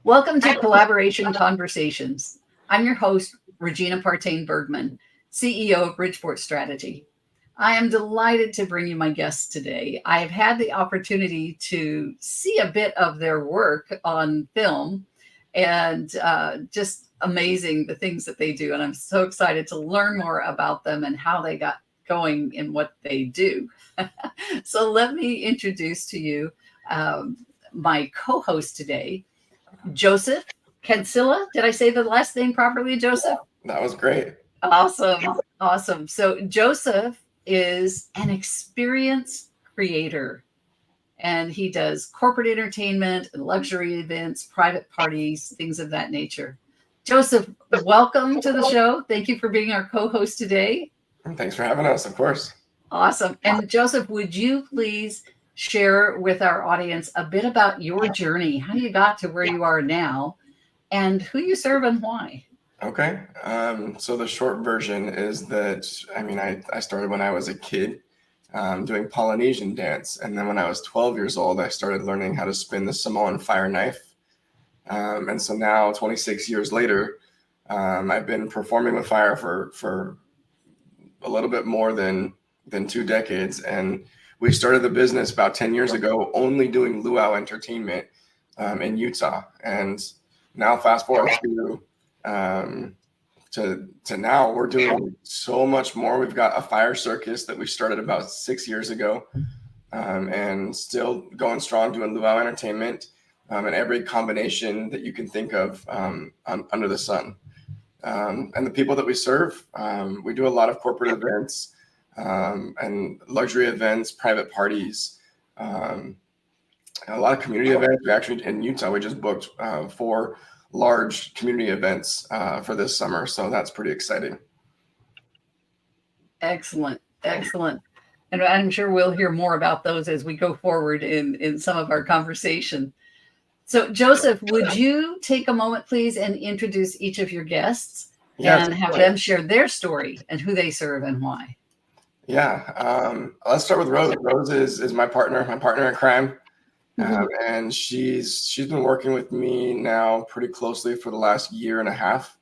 Welcome to Collaboration Conversations. I'm your host, Regina Partain-Bergman, CEO of Bridgeport Strategy. I am delighted to bring you my guests today. I have had the opportunity to see a bit of their work on film and just amazing the things that they do. And I'm so excited to learn more about them and how they got going in what they do. So let me introduce to you my co-host today, Joseph Cancilla. Did I say the last name properly, Joseph? That was great. Awesome. So Joseph is an experienced creator, and he does corporate entertainment and luxury events, private parties, things of that nature. Joseph, welcome to the show. Thank you for being our co-host today. Thanks for having us, of course. Awesome. And Joseph, would you please share with our audience a bit about your journey, how you got to where you are now, and who you serve and why? Okay. So the short version is that, I started when I was a kid doing Polynesian dance. And then when I was 12 years old, I started learning how to spin the Samoan fire knife. And so now, 26 years later, I've been performing with fire for a little bit more than 2 decades. And we started the business about 10 years ago, only doing luau entertainment in Utah. And now fast forward to now, we're doing so much more. We've got a fire circus that we started about 6 years ago, and still going strong doing luau entertainment and every combination that you can think of under the sun. And the people that we serve, we do a lot of corporate events and luxury events, private parties, a lot of community events. We actually, in Utah, we just booked 4 large community events for this summer. So that's pretty exciting. Excellent. And I'm sure we'll hear more about those as we go forward in some of our conversation. So Joseph, would you take a moment, please, and introduce each of your guests and have them share their story and who they serve and why? Yeah. Let's start with Rose. Rose is my partner in crime. And she's been working with me now pretty closely for the last year and a half,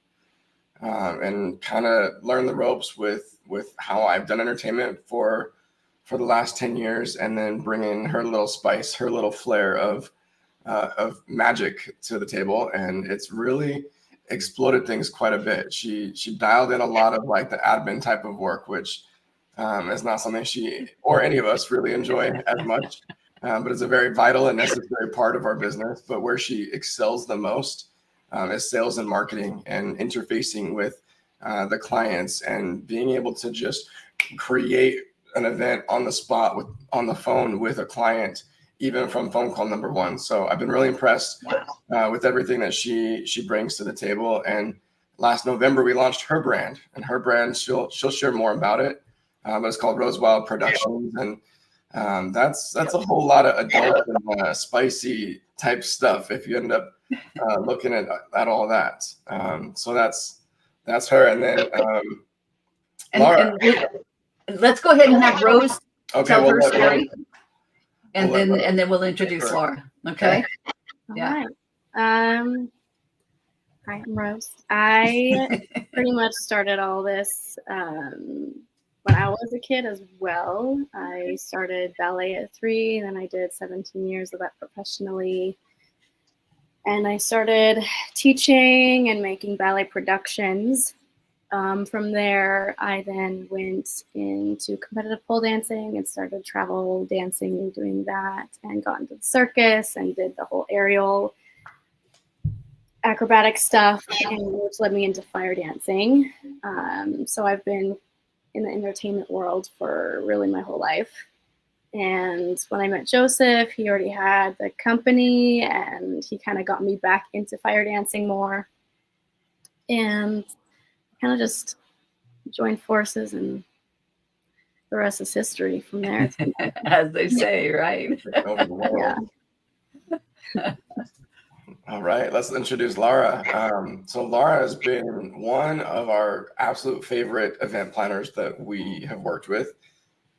and kind of learned the ropes with how I've done entertainment for the last 10 years, and then bringing her little spice, her little flair of magic to the table. And it's really exploded things quite a bit. She dialed in a lot of like the admin type of work, which is not something she or any of us really enjoy as much. But it's a very vital and necessary part of our business. But where she excels the most is sales and marketing and interfacing with the clients and being able to just create an event on the spot on the phone with a client, even from phone call number 1. So I've been really impressed with everything that she brings to the table. And last November, we launched her brand, and her brand, she'll share more about it. But it's called Rose Wild Productions. And that's a whole lot of adult and spicy type stuff if you end up looking at all that. So that's her. And then Laura. And let's go ahead and have Rose tell her story, and then we'll introduce Laura. Okay. Yeah. Hi, I'm Rose. I pretty much started all this when I was a kid as well. I started ballet at 3, and then I did 17 years of that professionally. And I started teaching and making ballet productions. From there, I then went into competitive pole dancing and started travel dancing and doing that, and got into the circus and did the whole aerial acrobatic stuff, and which led me into fire dancing. So I've been in the entertainment world for really my whole life. And when I met Joseph, he already had the company, and he kind of got me back into fire dancing more, and kind of just joined forces, and the rest is history from there. As they say, right? Yeah. All right, let's introduce Laura. So Laura has been one of our absolute favorite event planners that we have worked with.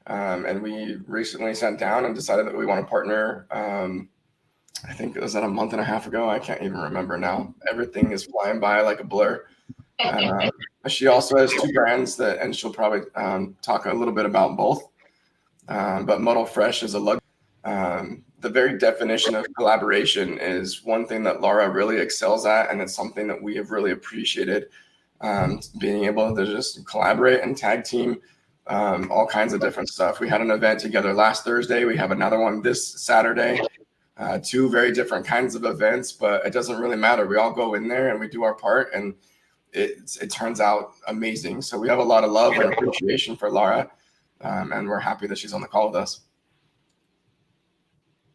And we recently sat down and decided that we want to partner I think it was a month and a half ago. I can't even remember now. Everything is flying by like a blur. She also has 2 brands that, and she'll probably talk a little bit about both. But Muddle Fresh is a luxury. The very definition of collaboration is one thing that Laura really excels at, and it's something that we have really appreciated, being able to just collaborate and tag team all kinds of different stuff. We had an event together last Thursday. We have another one this Saturday. 2 very different kinds of events, but it doesn't really matter. We all go in there and we do our part, and it turns out amazing. So we have a lot of love and appreciation for Laura, and we're happy that she's on the call with us.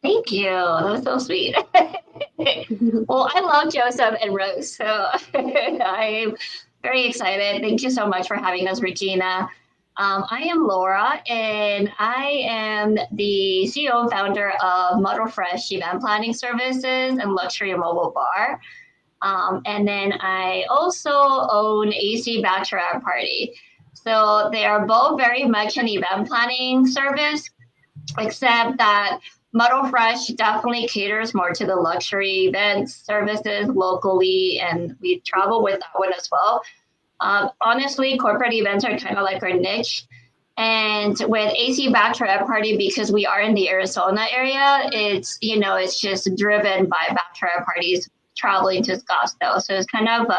Thank you. That was so sweet. Well, I love Joseph and Rose, so I'm very excited. Thank you so much for having us, Regina. I am Laura, and I am the CEO and founder of Muddle Fresh Event Planning Services and Luxury Mobile Bar. And then I also own AC Bachelorette Party. So they are both very much an event planning service, except that Muddle Fresh definitely caters more to the luxury events services locally, and we travel with that one as well. Honestly, corporate events are kind of like our niche. And with AC Bachelorette Party, because we are in the Arizona area, it's just driven by bachelorette parties traveling to Scottsdale. So it's kind of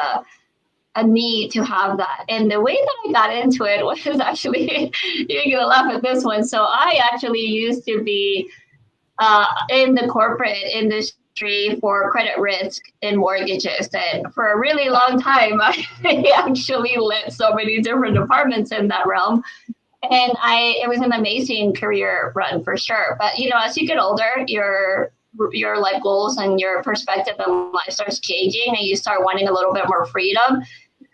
a need to have that. And the way that I got into it was actually, you're going to laugh at this one. So I actually used to be in the corporate industry for credit risk and mortgages. And for a really long time, I actually led so many different departments in that realm. And it was an amazing career run for sure. But, as you get older, your life goals and your perspective on life starts changing, and you start wanting a little bit more freedom.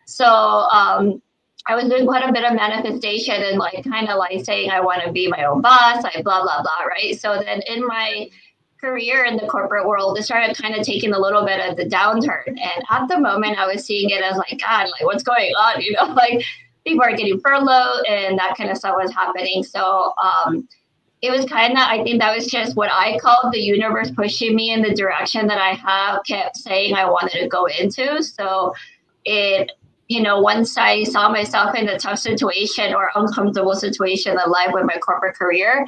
So I was doing quite a bit of manifestation and kind of saying I want to be my own boss, blah, blah, blah, right? So then in my career in the corporate world, it started kind of taking a little bit of the downturn. And at the moment, I was seeing it as God, what's going on? People are getting furloughed and that kind of stuff was happening. So it was I think that was just what I called the universe pushing me in the direction that I kept saying I wanted to go into. So once I saw myself in a tough situation or uncomfortable situation in life with my corporate career,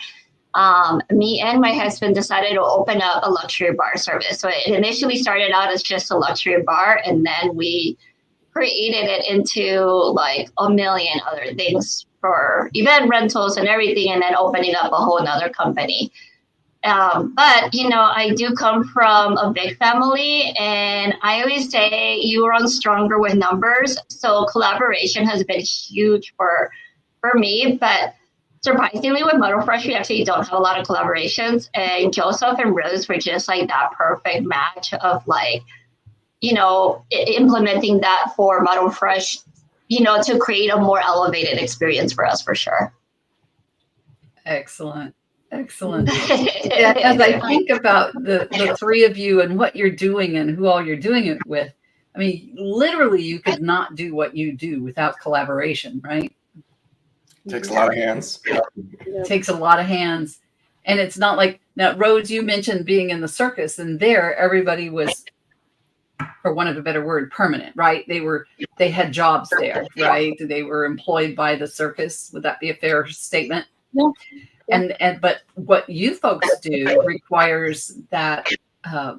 me and my husband decided to open up a luxury bar service. So it initially started out as just a luxury bar, and then we created it into a million other things for event rentals and everything, and then opening up a whole nother company. But, I do come from a big family, and I always say you run stronger with numbers. So collaboration has been huge for me. But surprisingly, with Muddle Fresh, we actually don't have a lot of collaborations. And Joseph and Rose were just that perfect match of implementing that for Muddle Fresh, to create a more elevated experience for us, for sure. Excellent. Excellent. As I think about the 3 of you and what you're doing and who all you're doing it with, I mean, literally, you could not do what you do without collaboration, right? Takes a lot of hands. It takes a lot of hands. And it's not now, Rhodes, you mentioned being in the circus, and there everybody was, for want of a better word, permanent, right? They had jobs there, right? They were employed by the circus. Would that be a fair statement? Yeah. But what you folks do requires that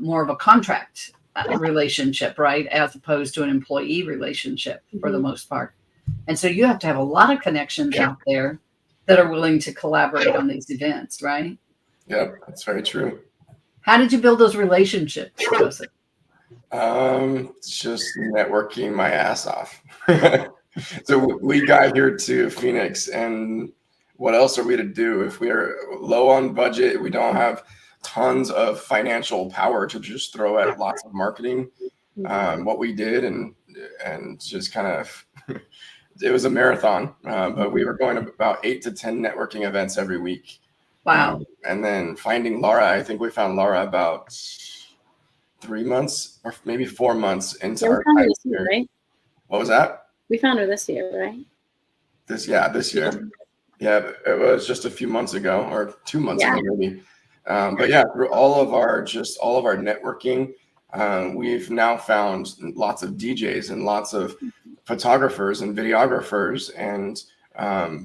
more of a contract relationship, right? As opposed to an employee relationship for the most part. And so you have to have a lot of connections out there that are willing to collaborate on these events, right? Yep, that's very true. How did you build those relationships, Joseph? Just networking my ass off. So we got here to Phoenix, and what else are we to do if we are low on budget? We don't have tons of financial power to just throw at lots of marketing. What we did, and just kind of, it was a marathon, but we were going to about 8 to 10 networking events every week. Wow. And then finding Laura, I think we found Laura about 3 months or maybe 4 months into our time here. Right? What was that? We found her this year, right? This year. Yeah, it was just a few months ago, or 2 months ago maybe. But yeah, through all of our networking, we've now found lots of DJs and lots of photographers and videographers and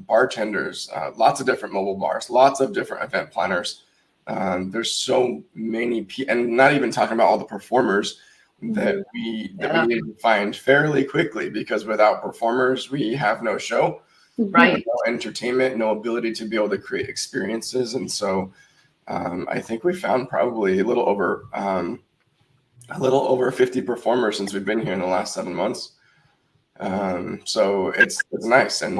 bartenders, lots of different mobile bars, lots of different event planners. There's so many and not even talking about all the performers that we need to find fairly quickly, because without performers, we have no show, right? No entertainment, no ability to be able to create experiences. And so I think we found probably a little over 50 performers since we've been here in the last 7 months. So it's nice, and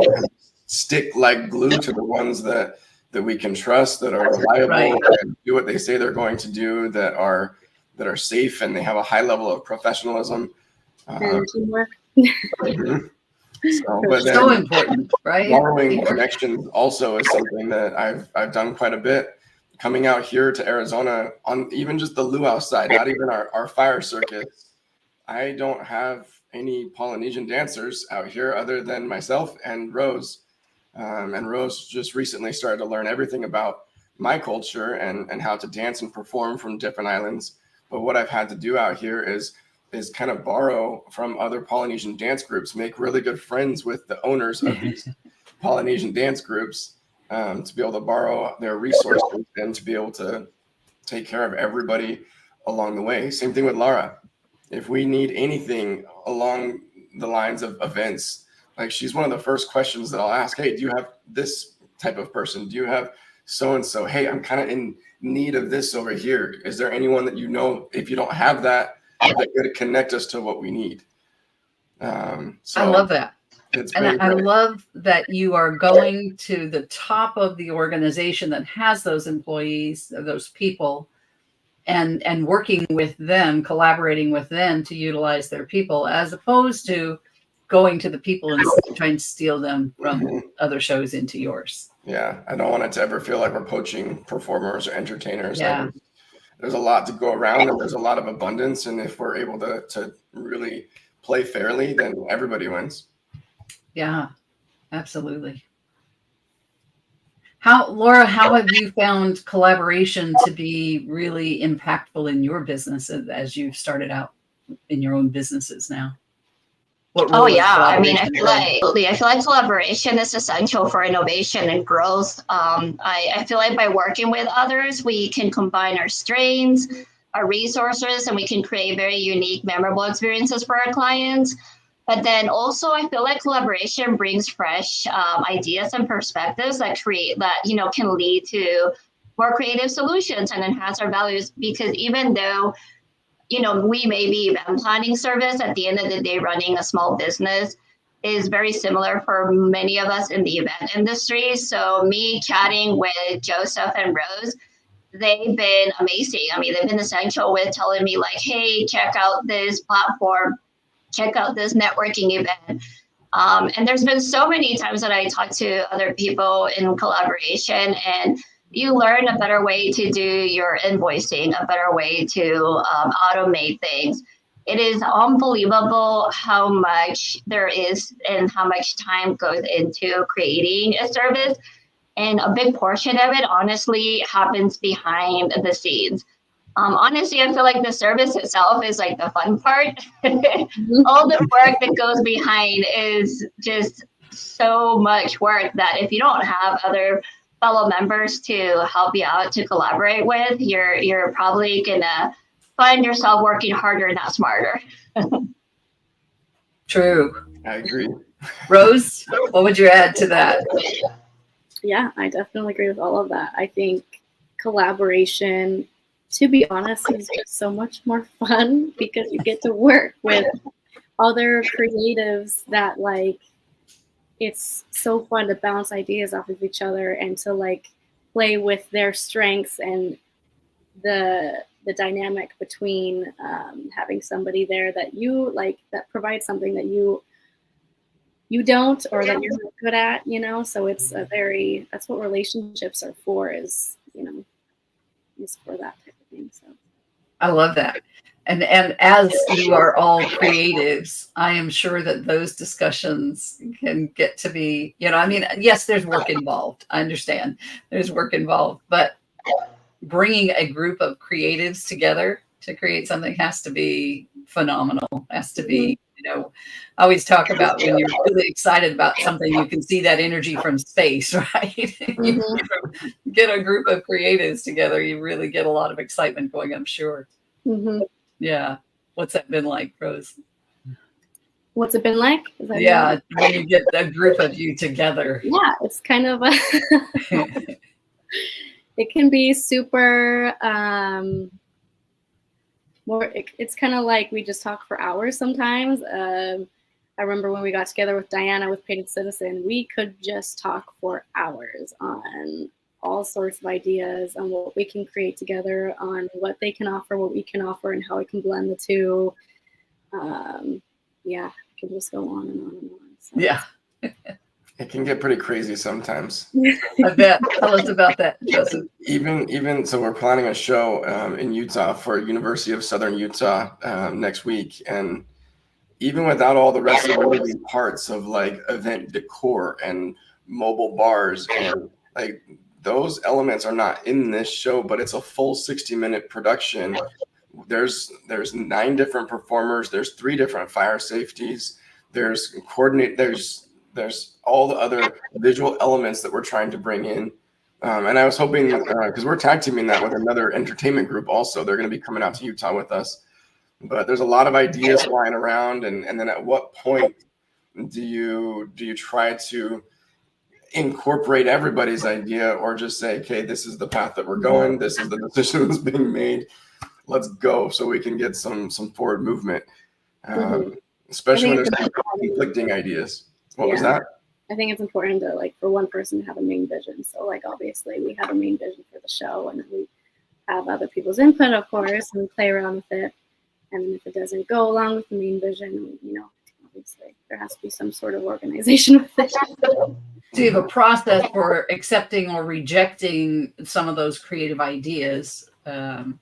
stick like glue to the ones that we can trust, that are reliable, and do what they say they're going to do, that are safe, and they have a high level of professionalism. And teamwork. So important, right? Borrowing connections also is something that I've done quite a bit. Coming out here to Arizona on even just the luau side, not even our fire circuits, I don't have any Polynesian dancers out here other than myself and Rose. And Rose just recently started to learn everything about my culture and how to dance and perform from different islands. But what I've had to do out here is kind of borrow from other Polynesian dance groups, make really good friends with the owners of these Polynesian dance groups, to be able to borrow their resources and to be able to take care of everybody along the way. Same thing with Lara. If we need anything along the lines of events, like, she's one of the first questions that I'll ask. Hey, do you have this type of person? Do you have so-and-so? Hey, I'm kind of in need of this over here. Is there anyone that you know, if you don't have that could connect us to what we need? So I love that. And I love that you are going to the top of the organization that has those employees, those people, and working with them, collaborating with them to utilize their people, as opposed to going to the people and trying to steal them from other shows into yours. Yeah, I don't want it to ever feel like we're poaching performers or entertainers. Yeah. There's a lot to go around, and there's a lot of abundance. And if we're able to really play fairly, then everybody wins. Yeah, absolutely. Laura, how have you found collaboration to be really impactful in your business as you've started out in your own businesses now? Oh yeah, I mean, I feel like collaboration is essential for innovation and growth. I feel like by working with others, we can combine our strengths, our resources, and we can create very unique, memorable experiences for our clients. But then also, I feel like collaboration brings fresh ideas and perspectives that can lead to more creative solutions and enhance our values. Because even though we may be event planning service, at the end of the day, running a small business is very similar for many of us in the event industry. So me chatting with Joseph and Rose, they've been amazing. I mean, they've been essential with telling me like, hey, check out this platform, check out this networking event. And there's been so many times that I talk to other people in collaboration, and you learn a better way to do your invoicing, a better way to automate things. It is unbelievable how much there is and how much time goes into creating a service. And a big portion of it, honestly, happens behind the scenes. Honestly, I feel like the service itself is like the fun part. All the work that goes behind is just so much work that if you don't have other fellow members to help you out, to collaborate with, you're probably gonna find yourself working harder, not smarter. True. I agree. Rose, what would you add to that? Yeah, I definitely agree with all of that. I think collaboration, to be honest, is so much more fun because you get to work with other creatives that it's so fun to bounce ideas off of each other and to play with their strengths and the dynamic between having somebody there that you that provides something that you don't, or that you're not good at, so it's that's what relationships are for, is for that type of thing. So I love that. And as you are all creatives, I am sure that those discussions can get to be, yes, there's work involved. I understand there's work involved, but bringing a group of creatives together to create something has to be phenomenal. Has to be, I always talk about when you're really excited about something, you can see that energy from space, right? You get a group of creatives together, you really get a lot of excitement going, I'm sure. Yeah. What's that been like, Rose? What's it been like? When you get a group of you together. Yeah, it's kind of it can be super it's kind of like we just talk for hours sometimes. I remember when we got together with Diana with Painted Citizen, we could just talk for hours on all sorts of ideas on what we can create together, on what they can offer, what we can offer, and how we can blend the two. Yeah, it can just go on and on and on. So. Yeah. It can get pretty crazy sometimes. I bet. Tell us about that, Joseph. Even so, we're planning a show in Utah for University of Southern Utah next week, and even without all the rest of the moving parts of like event decor and mobile bars, and like those elements are not in this show, but it's a full 60-minute production. There's 9 different performers. There's 3 different fire safeties. There's all the other visual elements that we're trying to bring in. And I was hoping, because we're tag teaming that with another entertainment group also. They're going to be coming out to Utah with us. But there's a lot of ideas flying around. And then at what point do you try to incorporate everybody's idea, or just say, okay, this is the path that we're going. This is the decision that's being made. Let's go so we can get some forward movement, especially when there's conflicting ideas. What was that? I think it's important to, like, for one person to have a main vision. So, like, obviously we have a main vision for the show, and then we have other people's input, of course, and we play around with it. And then if it doesn't go along with the main vision, obviously there has to be some sort of organization with it. So you have a process for accepting or rejecting some of those creative ideas in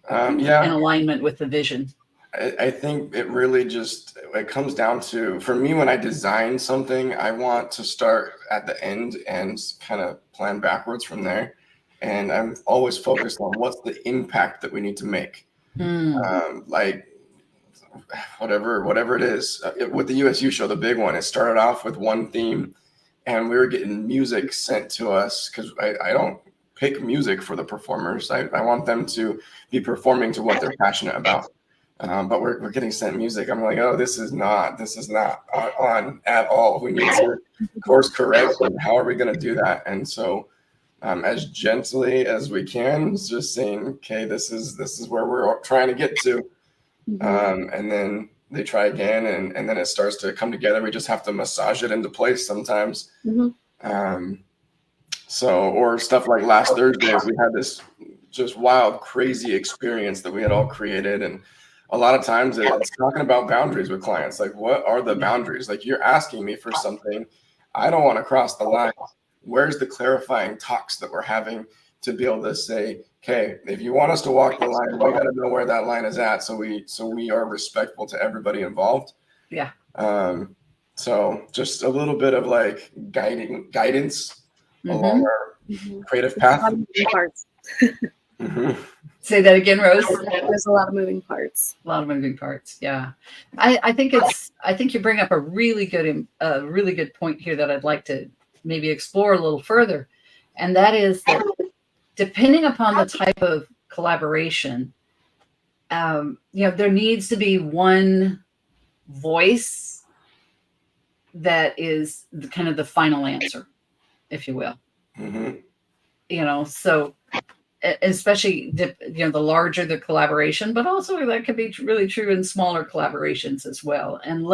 alignment with the vision. I think it really it comes down to, for me, when I design something, I want to start at the end and kind of plan backwards from there. And I'm always focused on what's the impact that we need to make. Like whatever it is. With the USU show, the big one, it started off with one theme, and we were getting music sent to us because I don't pick music for the performers. I want them to be performing to what they're passionate about. But we're getting sent music. I'm like, oh, this is not on at all. We need to course correct. And how are we going to do that? And so, as gently as we can, just saying, okay, this is where we're trying to get to. And then they try again, and then it starts to come together. We just have to massage it into place sometimes. Or stuff like last Thursday, we had this just wild, crazy experience that we had all created. And a lot of times it's talking about boundaries with clients. Like, what are the boundaries? Like, you're asking me for something. I don't want to cross the line. Where's the clarifying talks that we're having to be able to say, okay, if you want us to walk the line, we got to know where that line is at. So we are respectful to everybody involved. Yeah. So just a little bit of like guidance along our creative path. Say that again, Rose. There's a lot of moving parts. A lot of moving parts. Yeah. I think you bring up a really good point here that I'd like to maybe explore a little further. And that is that depending upon the type of collaboration, there needs to be one voice that is kind of the final answer, if you will. So especially the larger the collaboration, but also that could be really true in smaller collaborations as well. And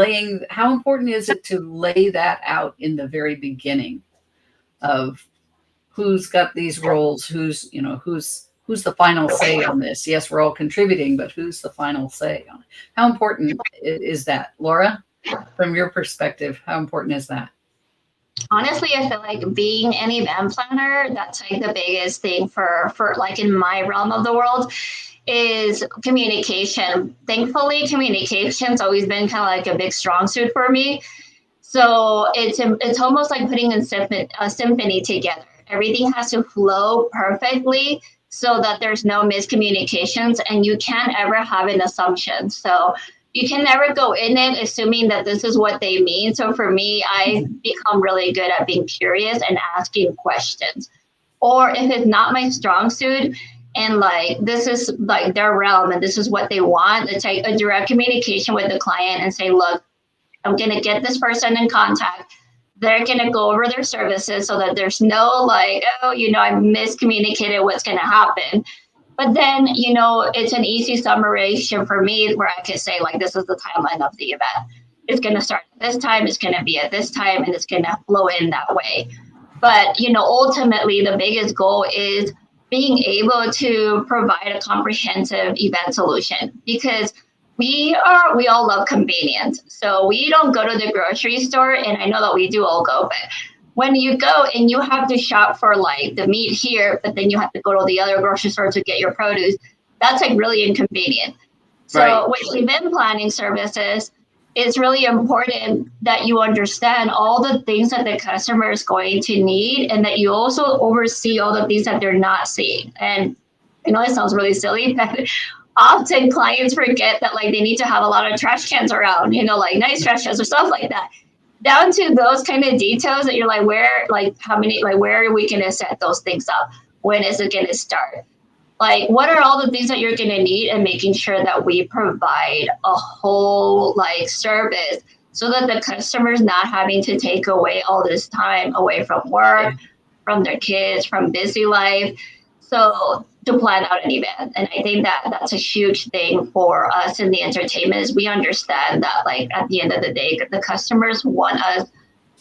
how important is it to lay that out in the very beginning of who's got these roles, who's the final say on this? Yes, we're all contributing, but who's the final say on it? How important is that, Laura? From your perspective, how important is that? Honestly, I feel like being an event planner, that's like the biggest thing for like in my realm of the world is communication. Thankfully, communication's always been kind of like a big strong suit for me. So it's almost like putting a symphony together. everything has to flow perfectly so that there's no miscommunications and you can't ever have an assumption. So you can never go in it assuming that this is what they mean. So for me, I become really good at being curious and asking questions. Or if it's not my strong suit and like this is like their realm and this is what they want, it's like a direct communication with the client and say, look, I'm going to get this person in contact. They're going to go over their services so that there's no like, oh, you know, I miscommunicated what's going to happen. But then, you know, it's an easy summarization for me where I can say, like, this is the timeline of the event. It's going to start at this time, it's going to be at this time, and it's going to flow in that way. But, you know, ultimately, the biggest goal is being able to provide a comprehensive event solution because we all love convenience. So we don't go to the grocery store, and I know that we do all go, but when you go and you have to shop for like the meat here, but then you have to go to the other grocery store to get your produce, that's like really inconvenient. So Right. with event planning services, it's really important that you understand all the things that the customer is going to need and that you also oversee all the things that they're not seeing. And I know it sounds really silly, but often clients forget that like they need to have a lot of trash cans around, you know, like nice trash cans or stuff like that. Down to those kind of details that you're like, where, like how many, like where are we going to set those things up? When is it going to start? Like, what are all the things that you're going to need and making sure that we provide a whole like service so that the customer's not having to take away all this time away from work, from their kids, from busy life. So to plan out an event. And I think that that's a huge thing for us in the entertainment is we understand that like at the end of the day, the customers want us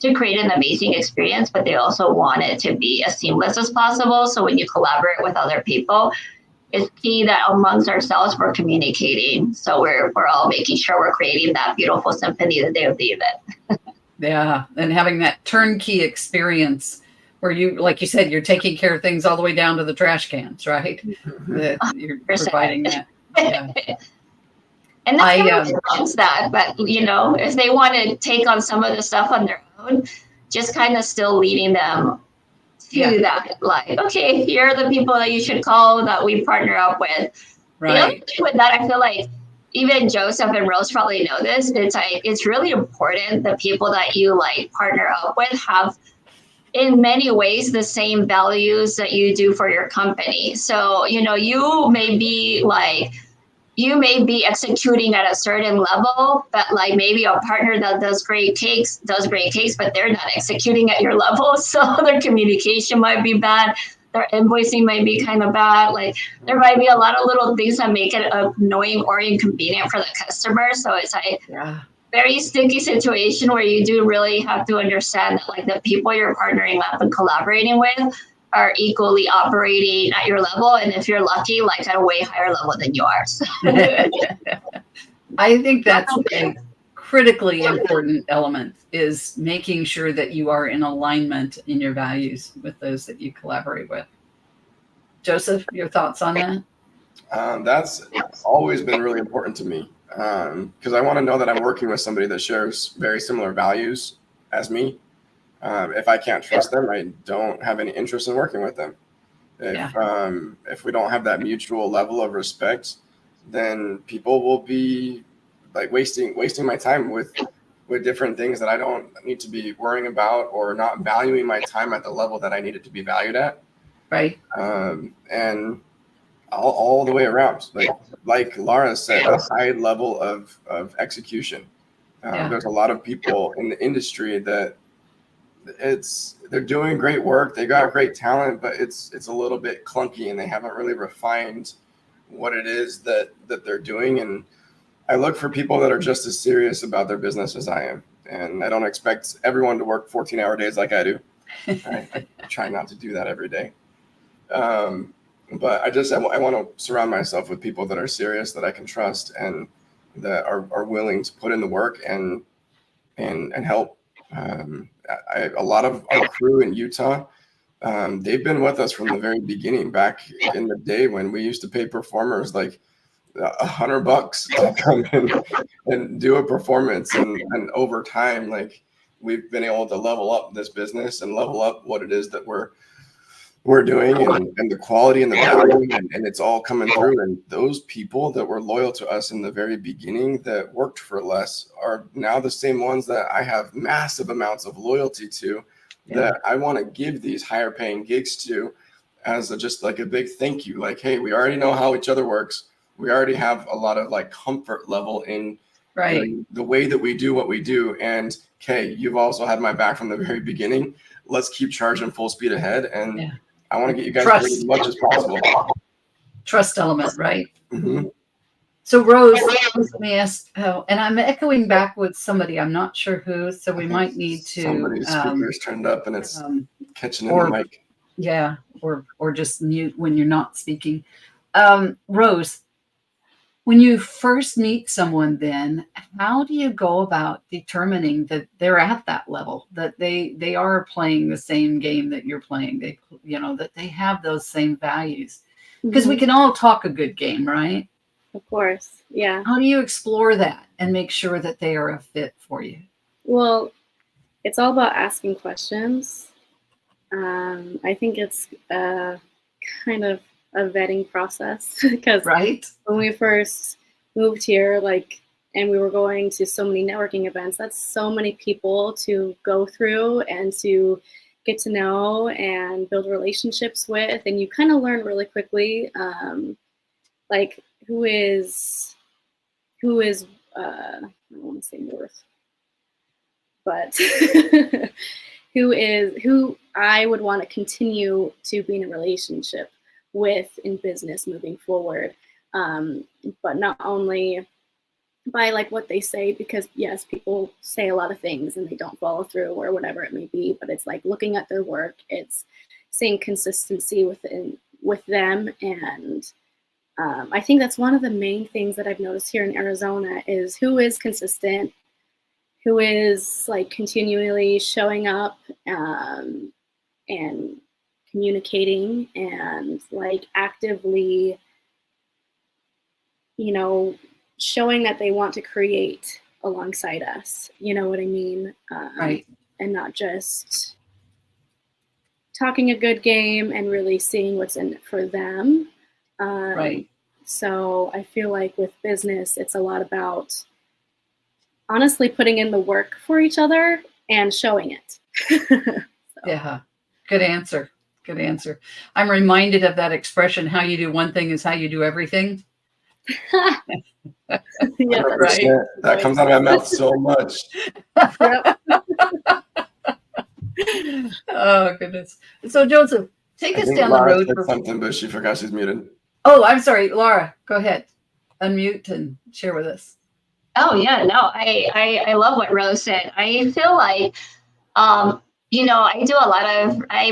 to create an amazing experience, but they also want it to be as seamless as possible. So when you collaborate with other people, it's key that amongst ourselves we're communicating. So we're all making sure we're creating that beautiful symphony the day of the event. Yeah. And having that turnkey experience where you, like you said, you're taking care of things all the way down to the trash cans, right? That you're 100%. providing that. Yeah. And that's wants that, but you know, if they want to take on some of the stuff on their own, just kind of still leading them to that, like, okay, here are the people that you should call that we partner up with. Right. The other thing with that, I feel like even Joseph and Rose probably know this. It's like it's really important the people that you like partner up with have in many ways the same values that you do for your company. So, you know, you may be executing at a certain level, but like maybe a partner that does great cakes, but they're not executing at your level. So their communication might be bad. Their invoicing might be kind of bad. Like there might be a lot of little things that make it annoying or inconvenient for the customer. So it's like very sticky situation where you do really have to understand that like the people you're partnering up and collaborating with are equally operating at your level. And if you're lucky, like at a way higher level than you are. So. I think that's a critically important element is making sure that you are in alignment in your values with those that you collaborate with. Joseph, your thoughts on that? That's always been really important to me because I want to know that I'm working with somebody that shares very similar values as me. If I can't trust them, I don't have any interest in working with them. If we don't have that mutual level of respect, then people will be like wasting my time with different things that I don't need to be worrying about or not valuing my time at the level that I need it to be valued at. Right. And all the way around, like Laura said, a high level of execution. There's a lot of people in the industry that they're doing great work. They got great talent, but it's a little bit clunky and they haven't really refined what it is that they're doing. And I look for people that are just as serious about their business as I am. And I don't expect everyone to work 14-hour days like I do. I try not to do that every day. But I want to surround myself with people that are serious, that I can trust, and that are willing to put in the work and help. A lot of our crew in Utah, they've been with us from the very beginning, back in the day when we used to pay performers like $100 to come in and do a performance, and over time, like we've been able to level up this business and level up what it is that we're we're doing and the quality and the value and it's all coming through. And those people that were loyal to us in the very beginning that worked for less are now the same ones that I have massive amounts of loyalty to, that I want to give these higher paying gigs to as just like a big thank you. Like, hey, we already know how each other works. We already have a lot of like comfort level in the way that we do what we do. And Kay, you've also had my back from the very beginning. Let's keep charging full speed ahead. And I want to get you guys paid as much as possible. Trust element, right? Mm-hmm. So Rose, let me ask, and I'm echoing back with somebody, I'm not sure who, so we might need to. Somebody's speaker's turned up and it's catching in the mic. Yeah, or just mute when you're not speaking. Rose, when you first meet someone, then how do you go about determining that they're at that level, that they are playing the same game that you're playing, that they have those same values? Because we can all talk a good game, right? Of course, yeah. How do you explore that and make sure that they are a fit for you? Well, it's all about asking questions. I think it's kind of a vetting process because when we first moved here, and we were going to so many networking events, that's so many people to go through and to get to know and build relationships with, and you kind of learn really quickly, who is I don't want to say worth, but who I would want to continue to be in a relationship with in business moving forward. But not only by what they say, because yes, people say a lot of things and they don't follow through or whatever it may be, but it's looking at their work, it's seeing consistency with them. And I think that's one of the main things that I've noticed here in Arizona is who is consistent, who is continually showing up and communicating and actively, showing that they want to create alongside us. You know what I mean? Right. And not just talking a good game and really seeing what's in it for them. Right. So I feel like with business, it's a lot about honestly putting in the work for each other and showing it. Yeah. Good answer. Good answer. I'm reminded of that expression, how you do one thing is how you do everything. Yeah, right. That comes out of my mouth so much. Oh, goodness. So, Joseph, take us down Laura the road. Said something, but she forgot she's muted. Oh, I'm sorry. Laura, go ahead. Unmute and share with us. Oh, yeah. No, I love what Rose said. I feel like, I've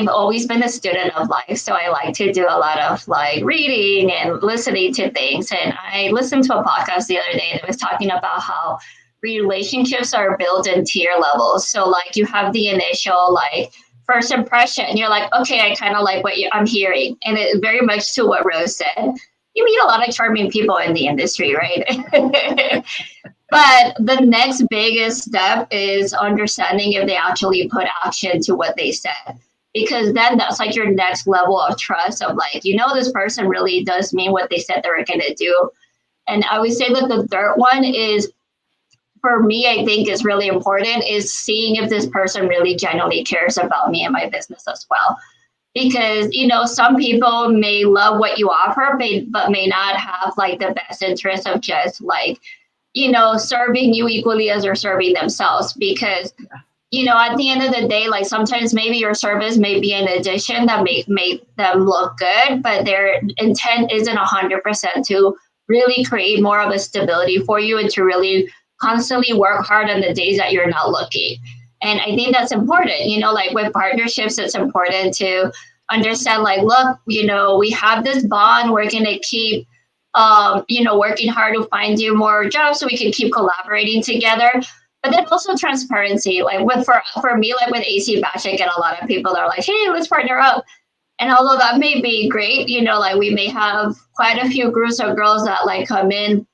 always been a student of life. So I like to do a lot of reading and listening to things. And I listened to a podcast the other day that was talking about how relationships are built in tier levels. So you have the initial first impression. You're like, okay, I kind of like what I'm hearing. And it very much to what Rose said. You meet a lot of charming people in the industry, right? But the next biggest step is understanding if they actually put action to what they said. Because then that's your next level of trust of this person really does mean what they said they were going to do. And I would say that the third one is, for me, I think is really important, is seeing if this person really genuinely cares about me and my business as well. Because, some people may love what you offer, but may not have the best interest of just serving you equally as they're serving themselves. Because, at the end of the day, sometimes maybe your service may be an addition that make them look good, but their intent isn't 100% to really create more of a stability for you and to really constantly work hard on the days that you're not looking. And I think that's important, with partnerships, it's important to understand, look, we have this bond, we're going to keep, working hard to find you more jobs so we can keep collaborating together. But then also transparency, for me, with AC Batch, I get a lot of people that are like, hey, let's partner up. And although that may be great, we may have quite a few groups of girls that come in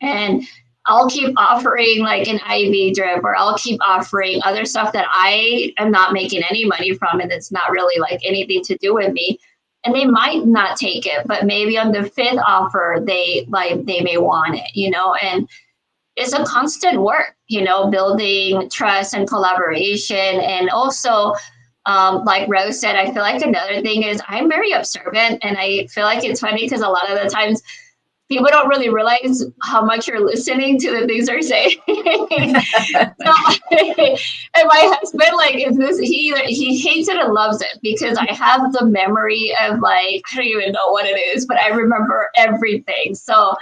and I'll keep offering like an IV drip, or I'll keep offering other stuff that I am not making any money from, and it's not really like anything to do with me. And they might not take it, but maybe on the fifth offer, they may want it, and it's a constant work, building trust and collaboration. And also, like Rose said, I feel like another thing is I'm very observant, and I feel like it's funny because a lot of the times people don't really realize how much you're listening to the things they're saying. And my husband, like, he hates it and loves it, because I have the memory of, like, I don't even know what it is, but I remember everything. So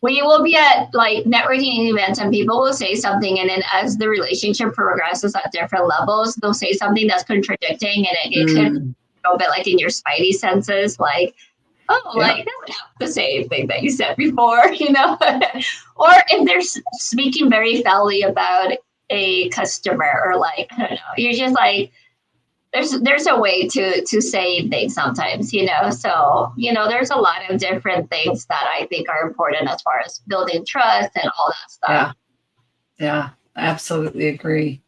we will be at like networking events, and people will say something, and then as the relationship progresses at different levels, they'll say something that's contradicting, and it could go a bit like in your spidey senses, like, oh, like, that's not the same thing that you said before, or if they're speaking very foully about a customer, or like, I don't know, you're just like, there's a way to say things sometimes, so, there's a lot of different things that I think are important as far as building trust and all that stuff. Yeah, absolutely agree.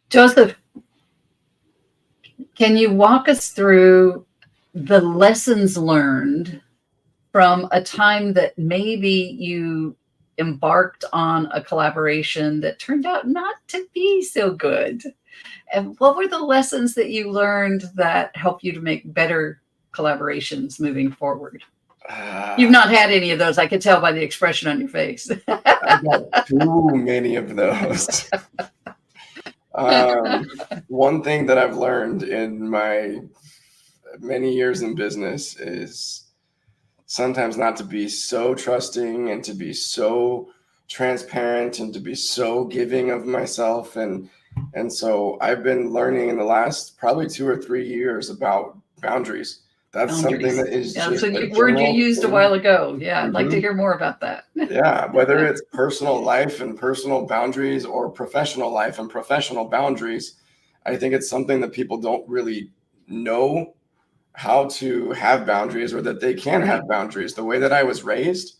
Joseph, can you walk us through the lessons learned from a time that maybe you embarked on a collaboration that turned out not to be so good? And what were the lessons that you learned that help you to make better collaborations moving forward? You've not had any of those. I could tell by the expression on your face. I got too many of those. One thing that I've learned in my many years in business is sometimes not to be so trusting, and to be so transparent, and to be so giving of myself. And so I've been learning in the last probably 2 or 3 years about boundaries. That's something that is just a word you used a while ago. Yeah, I'd like to hear more about that. Yeah, whether it's personal life and personal boundaries, or professional life and professional boundaries, I think it's something that people don't really know how to have boundaries, or that they can have boundaries. The way that I was raised,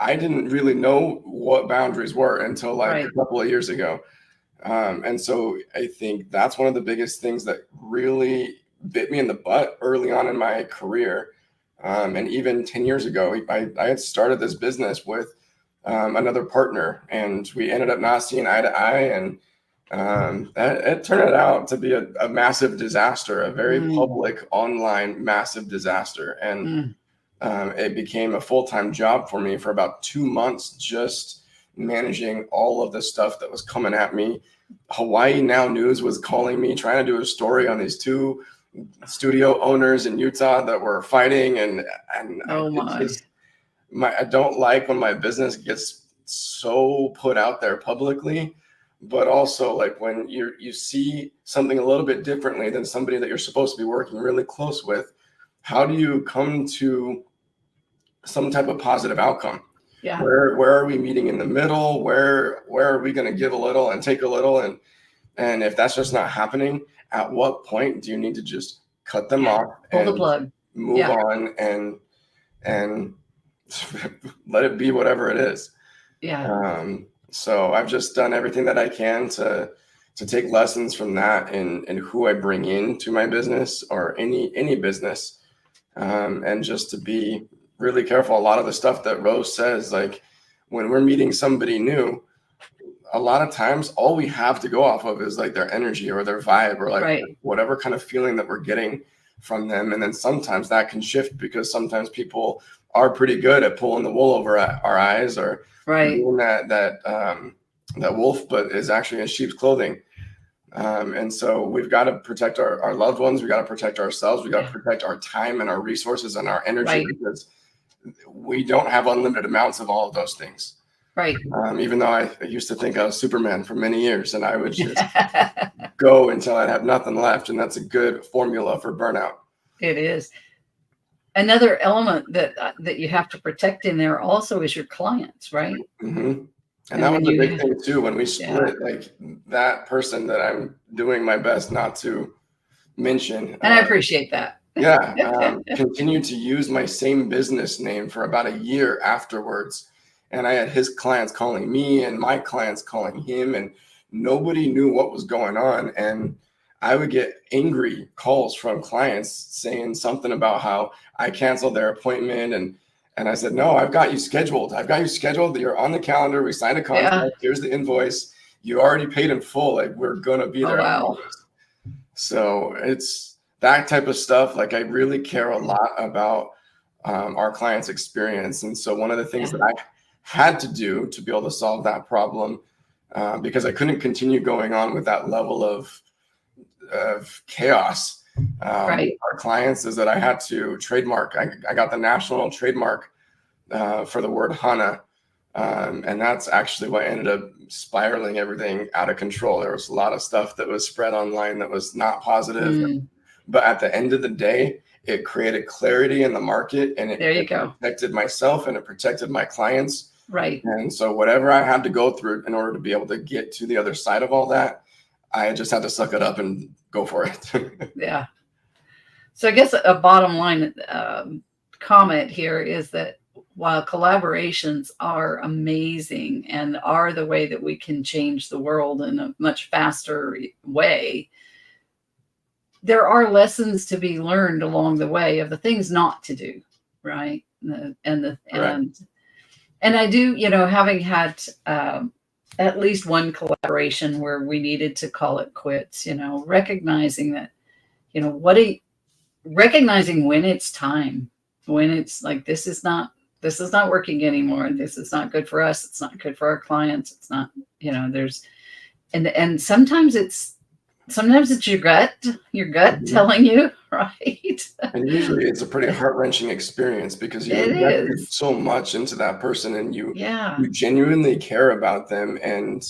I didn't really know what boundaries were until like a couple of years ago. And so I think that's one of the biggest things that really bit me in the butt early on in my career. And even 10 years ago, I had started this business with another partner, and we ended up not seeing eye to eye. And it turned out to be a massive disaster, a very public, online, massive disaster. And it became a full-time job for me for about 2 months, just managing all of the stuff that was coming at me. Hawaii Now News was calling me, trying to do a story on these 2 studio owners in Utah that were fighting. And I don't like when my business gets so put out there publicly, but also like when you see something a little bit differently than somebody that you're supposed to be working really close with. How do you come to some type of positive outcome? Yeah. Where are we meeting in the middle? Where are we going to give a little and take a little? And if that's just not happening, at what point do you need to just cut them off, pull the plug, move on, and let it be whatever it is? Yeah. So I've just done everything that I can to take lessons from that and who I bring into my business, or any business, and just to be really careful. A lot of the stuff that Rose says, like when we're meeting somebody new, a lot of times all we have to go off of is like their energy or their vibe, or like whatever kind of feeling that we're getting from them. And then sometimes that can shift, because sometimes people are pretty good at pulling the wool over our eyes, or doing that wolf, but is actually in sheep's clothing. And so we've got to protect our loved ones. We got to protect ourselves. We got to protect our time and our resources and our energy, because we don't have unlimited amounts of all of those things. Right. Even though I used to think I was Superman for many years, and I would just go until I'd have nothing left. And that's a good formula for burnout. It is. Another element that you have to protect in there also is your clients, right? Mm-hmm. And that was a big thing too, when we split, like that person that I'm doing my best not to mention. And I appreciate that. Continued to use my same business name for about a year afterwards. and I had his clients calling me and my clients calling him, and nobody knew what was going on. And I would get angry calls from clients saying something about how I canceled their appointment. And I said, no, I've got you scheduled. You're on the calendar. We signed a contract. Yeah. Here's the invoice. You already paid in full. Like, we're going to be Oh, there. wow. So it's that type of stuff. Like, I really care a lot about our clients' experience. And so one of the things that I had to do to be able to solve that problem, because I couldn't continue going on with that level of chaos with our clients, is that I had to trademark. I got the national trademark for the word HANA. And that's actually what ended up spiraling everything out of control. There was a lot of stuff that was spread online that was not positive. But at the end of the day, it created clarity in the market, and it protected myself and it protected my clients. Right. And so whatever I had to go through in order to be able to get to the other side of all that, I just had to suck it up and go for it. Yeah. So I guess a bottom line comment here is that while collaborations are amazing and are the way that we can change the world in a much faster way, there are lessons to be learned along the way of the things not to do, right? And I do, having had at least one collaboration where we needed to call it quits, recognizing that, recognizing when it's time, when it's like, this is not working anymore. This is not good for us. It's not good for our clients. It's not, and sometimes it's your gut telling you, right? And usually it's a pretty heart-wrenching experience because you invested so much into that person, and you genuinely care about them. And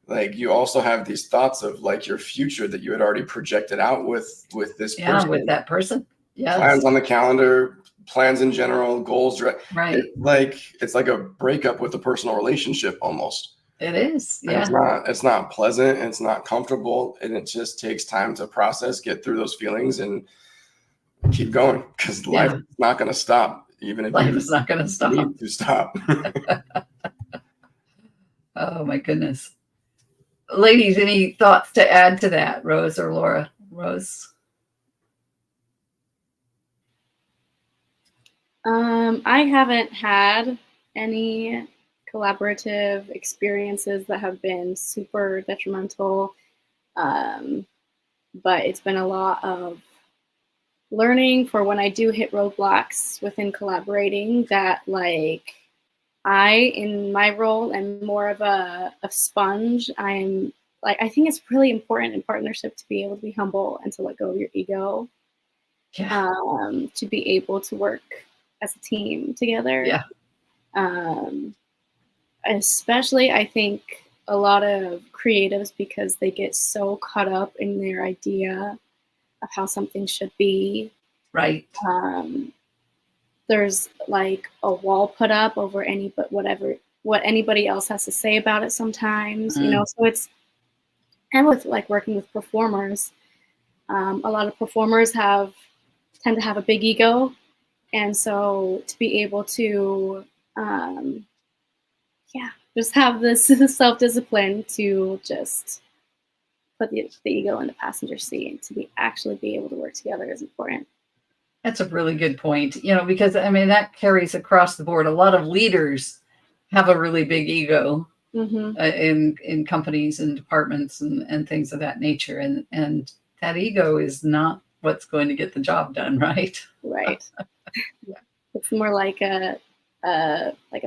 like, you also have these thoughts of like your future that you had already projected out with this person. Yeah, with that person. Yeah. Plans on the calendar, plans in general, goals. Right. It's like a breakup with a personal relationship almost. It is. Yeah. It's not pleasant. It's not comfortable. And it just takes time to process, get through those feelings, and keep going, because life is not going to stop. Even if life is not going to stop. Need to stop. Oh my goodness. Ladies, any thoughts to add to that, Rose or Laura? Rose? I haven't had any collaborative experiences that have been super detrimental, but it's been a lot of learning for when I do hit roadblocks within collaborating, that like I, in my role, am more of a sponge. I think it's really important in partnership to be able to be humble and to let go of your ego, to be able to work as a team together. Yeah. Especially, I think a lot of creatives, because they get so caught up in their idea of how something should be. Right. There's like a wall put up over what anybody else has to say about it sometimes, so it's, and with like working with performers, a lot of performers tend to have a big ego. And so to be able to, just have this self-discipline to just put the ego in the passenger seat and to actually be able to work together is important. That's a really good point, because I mean, that carries across the board. A lot of leaders have a really big ego in companies and departments and things of that nature. And that ego is not what's going to get the job done, right? Right. It's more like a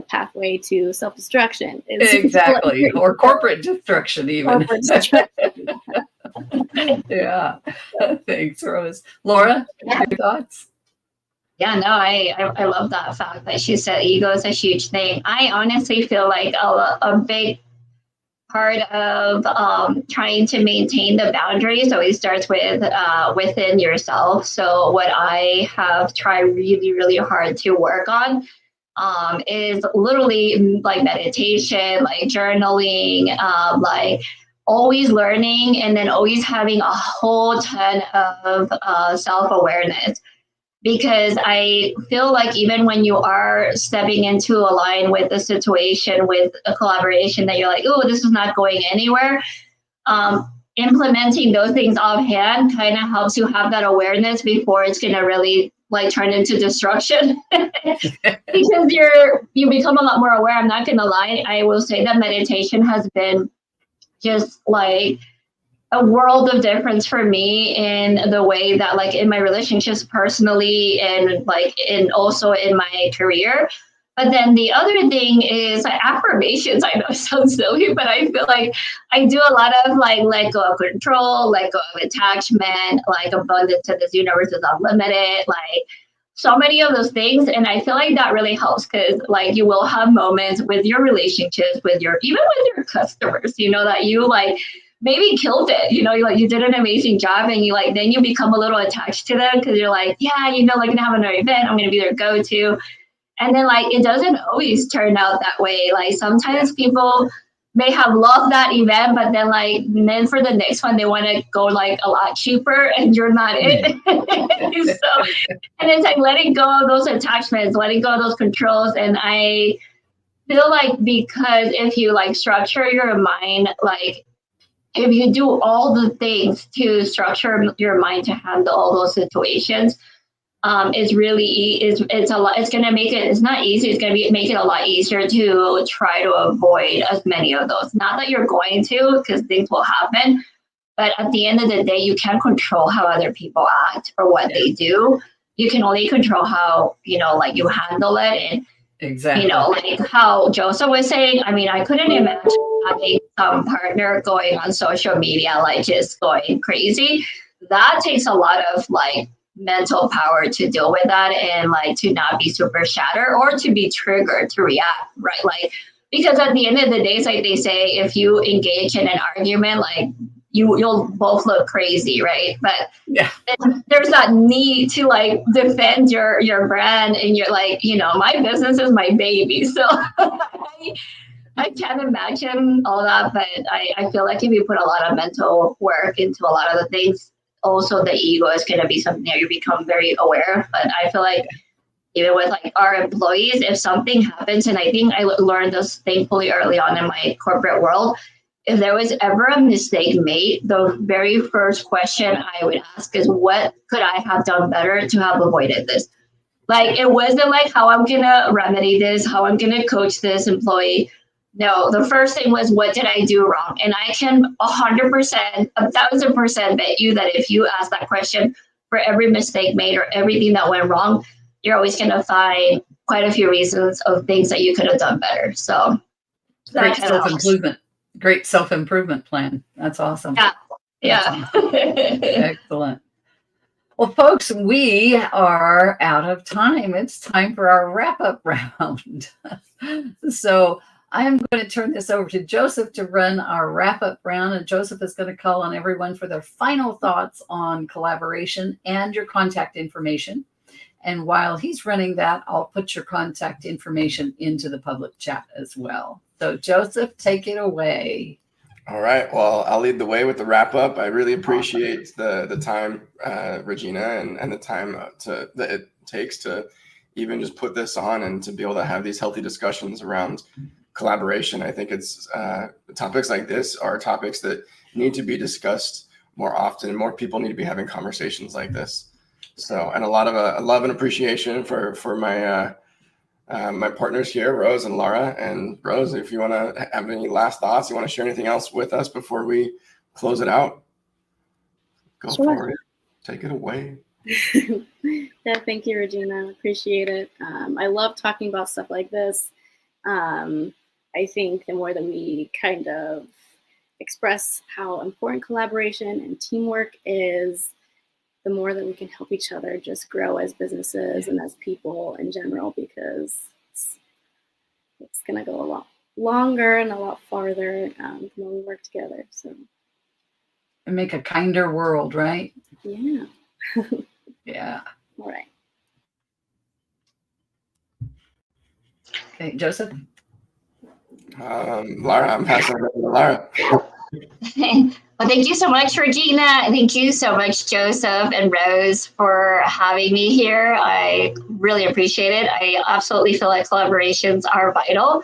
pathway to self-destruction. Exactly. Or corporate destruction even. Corporate destruction. Yeah. Thanks, Rose. Laura, your thoughts? Yeah, no, I love that fact that she said ego is a huge thing. I honestly feel like a big part of trying to maintain the boundaries always starts with within yourself. So what I have tried really, really hard to work on is literally like meditation, like journaling, like always learning, and then always having a whole ton of self-awareness. because I feel like even when you are stepping into a line with a situation, with a collaboration that you're like, oh, this is not going anywhere, implementing those things offhand kind of helps you have that awareness before it's going to really like turn into destruction. Because you become a lot more aware. I'm not going to lie. I will say that meditation has been just like a world of difference for me in the way that like in my relationships personally and like in also in my career. But then the other thing is like affirmations. I know it sounds silly, but I feel like I do a lot of like let go of control, let go of attachment, like abundance to this universe is unlimited, like so many of those things. And I feel like that really helps because like you will have moments with your relationships, with your even with your customers, you know, that you like maybe killed it, you know, you did an amazing job and you like then you become a little attached to them because you're like, yeah, you know, like gonna have another event, I'm gonna be their go-to. And then like it doesn't always turn out that way. Like sometimes people may have loved that event, but then for the next one they want to go like a lot cheaper and you're not it. So and it's like letting go of those attachments, letting go of those controls. And I feel like because if you like structure your mind, like if you do all the things to structure your mind to handle all those situations, is really it's a lot. It's gonna make it. It's not easy. It's gonna make it a lot easier to try to avoid as many of those. Not that you're going to, because things will happen. But at the end of the day, you can't control how other people act or what they do. You can only control how like you handle it. And Exactly. like how Joseph was saying. I mean, I couldn't imagine having some partner going on social media like just going crazy. That takes a lot of like mental power to deal with that and like to not be super shattered or to be triggered to react, right? Like because at the end of the day, it's like they say, if you engage in an argument, like you'll both look crazy, right? But yeah, there's that need to like defend your brand and you're like, my business is my baby. So I can't imagine all that, but I feel like if you put a lot of mental work into a lot of the things, also the ego is going to be something that you become very aware. But I feel like even with like our employees, if something happens, and I think I learned this thankfully early on in my corporate world, if there was ever a mistake made, the very first question I would ask is, what could I have done better to have avoided this? Like, it wasn't like how I'm going to remedy this, how I'm going to coach this employee. No, the first thing was, what did I do wrong? And I can 100%, 1,000% bet you that if you ask that question for every mistake made or everything that went wrong, you're always going to find quite a few reasons of things that you could have done better. So great self-improvement. Great self-improvement plan. That's awesome. Yeah. Awesome. Excellent. Well, folks, we are out of time. It's time for our wrap-up round. So I am going to turn this over to Joseph to run our wrap-up round, and Joseph is going to call on everyone for their final thoughts on collaboration and your contact information. And while he's running that, I'll put your contact information into the public chat as well. So Joseph, take it away. All right. Well, I'll lead the way with the wrap up. I really appreciate the time, Regina, and the time that it takes to even just put this on and to be able to have these healthy discussions around collaboration. I think it's topics like this are topics that need to be discussed more often. More people need to be having conversations like this. So, and a lot of love and appreciation for my my partners here, Rose and Laura. And Rose, if you want to have any last thoughts, you want to share anything else with us before we close it out, go for it. Take it away. Yeah, thank you, Regina. Appreciate it. I love talking about stuff like this. I think the more that we kind of express how important collaboration and teamwork is, the more that we can help each other just grow as businesses and as people in general, because it's going to go a lot longer and a lot farther when we work together. So, and make a kinder world, right? Yeah. Yeah. All right. Okay, Joseph. Laura, I'm passing it over to Laura. Well, thank you so much, Regina. Thank you so much, Joseph and Rose, for having me here. I really appreciate it. I absolutely feel like collaborations are vital.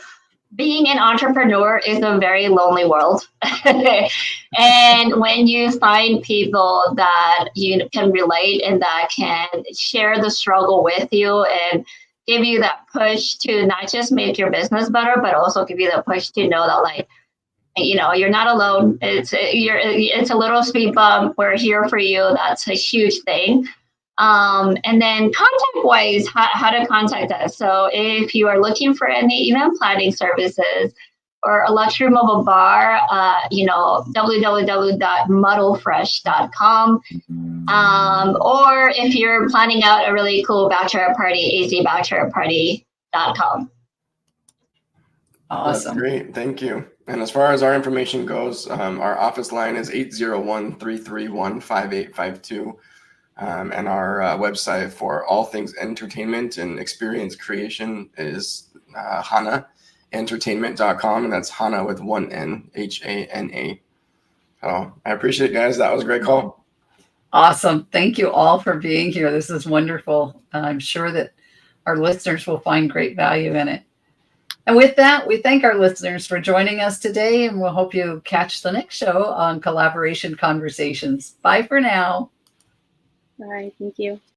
Being an entrepreneur is a very lonely world. And when you find people that you can relate and that can share the struggle with you and give you that push to not just make your business better, but also give you the push to know that, like, you're not alone. It's a little speed bump. We're here for you. That's a huge thing. And then contact wise, how to contact us. So if you are looking for any event planning services or a luxury mobile bar, www.muddlefresh.com. Or if you're planning out a really cool bachelor party, azbachelorparty.com. Awesome. That's great. Thank you. And as far as our information goes, our office line is 801-331-5852. And our website for all things entertainment and experience creation is hanaentertainment.com. And that's Hana with one N, Hana. So I appreciate it, guys. That was a great call. Awesome. Thank you all for being here. This is wonderful. I'm sure that our listeners will find great value in it. And with that, we thank our listeners for joining us today, and we'll hope you catch the next show on Collaboration Conversations. Bye for now. All right. Thank you.